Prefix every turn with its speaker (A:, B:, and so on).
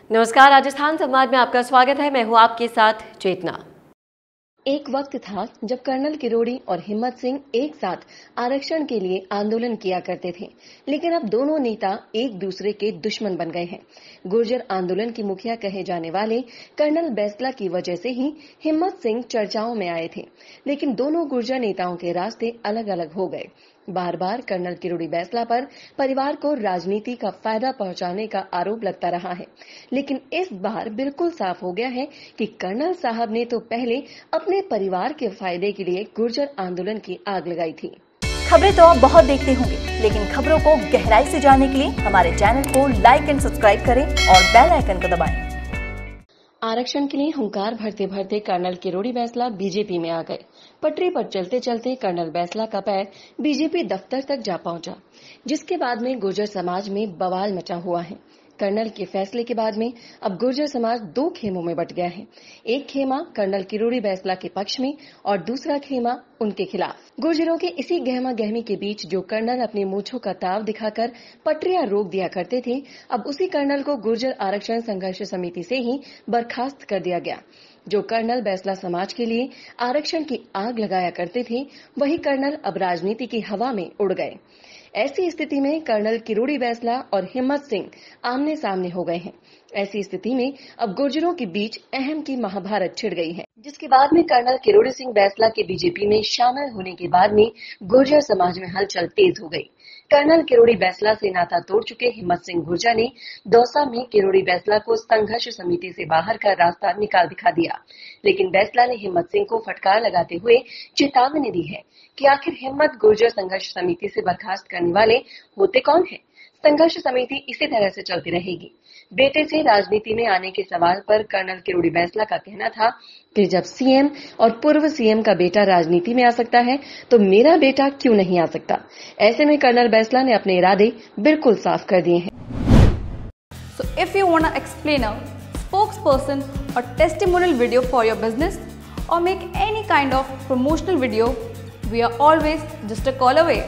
A: नमस्कार, राजस्थान संवाद में आपका स्वागत है। मैं हूं आपके साथ चेतना।
B: एक वक्त था जब कर्नल किरोड़ी और हिम्मत सिंह एक साथ आरक्षण के लिए आंदोलन किया करते थे, लेकिन अब दोनों नेता एक दूसरे के दुश्मन बन गए हैं। गुर्जर आंदोलन की मुखिया कहे जाने वाले कर्नल बैसला की वजह से ही हिम्मत सिंह चर्चाओं में आए थे, लेकिन दोनों गुर्जर नेताओं के रास्ते अलग अलग हो गए। बार बार कर्नल किरोड़ी बैसला पर परिवार को राजनीति का फायदा पहुंचाने का आरोप लगता रहा है, लेकिन इस बार बिल्कुल साफ हो गया है कि कर्नल साहब ने तो पहले अपने परिवार के फायदे के लिए गुर्जर आंदोलन की आग लगाई थी।
C: खबरें तो आप बहुत देखते होंगे, लेकिन खबरों को गहराई से जानने के लिए हमारे चैनल को लाइक एंड सब्सक्राइब करें और बेल आइकन को दबाएं।
B: आरक्षण के लिए हुंकार भरते भरते कर्नल किरोड़ी बैसला बीजेपी में आ गए। पटरी पर चलते चलते कर्नल बैसला का पैर बीजेपी दफ्तर तक जा पहुंचा, जिसके बाद में गुर्जर समाज में बवाल मचा हुआ है। कर्नल के फैसले के बाद में अब गुर्जर समाज दो खेमों में बट गया है। एक खेमा कर्नल किरोड़ी बैसला के पक्ष में और दूसरा खेमा उनके खिलाफ। गुर्जरों के इसी गहमा गहमी के बीच जो कर्नल अपनी मूंछों का ताव दिखाकर पटरियां रोक दिया करते थे, अब उसी कर्नल को गुर्जर आरक्षण संघर्ष समिति से ही बर्खास्त कर दिया गया। जो कर्नल बैसला समाज के लिए आरक्षण की आग लगाया करते थे, वही कर्नल अब राजनीति की हवा में उड़ गए। ऐसी स्थिति में कर्नल किरोड़ी बैसला और हिम्मत सिंह आमने सामने हो गए हैं। ऐसी स्थिति में अब गुर्जरों के बीच अहम की महाभारत छिड़ गई है, जिसके बाद में कर्नल किरोड़ी सिंह बैसला के बीजेपी में शामिल होने के बाद में गुर्जर समाज में हलचल तेज हो गई। कर्नल किरोड़ी बैसला से नाता तोड़ चुके हिम्मत सिंह गुर्जर ने दौसा में किरोड़ी बैसला को संघर्ष समिति से बाहर का रास्ता निकाल दिखा दिया, लेकिन बैसला ने हिम्मत सिंह को फटकार लगाते हुए चेतावनी दी है कि आखिर हिम्मत गुर्जर संघर्ष समिति से बर्खास्त करने वाले होते कौन है। संघर्ष समिति इसी तरह से चलती रहेगी। बेटे से राजनीति में आने के सवाल पर कर्नल किरोड़ी बैसला का कहना था कि जब सीएम और पूर्व सीएम का बेटा राजनीति में आ सकता है, तो मेरा बेटा क्यों नहीं आ सकता। ऐसे में कर्नल बैसला ने अपने इरादे बिल्कुल साफ कर दिए हैं।
D: So if you want to explain a spokesperson or testimonial video for your business or make any kind of promotional video, we are always just a call away.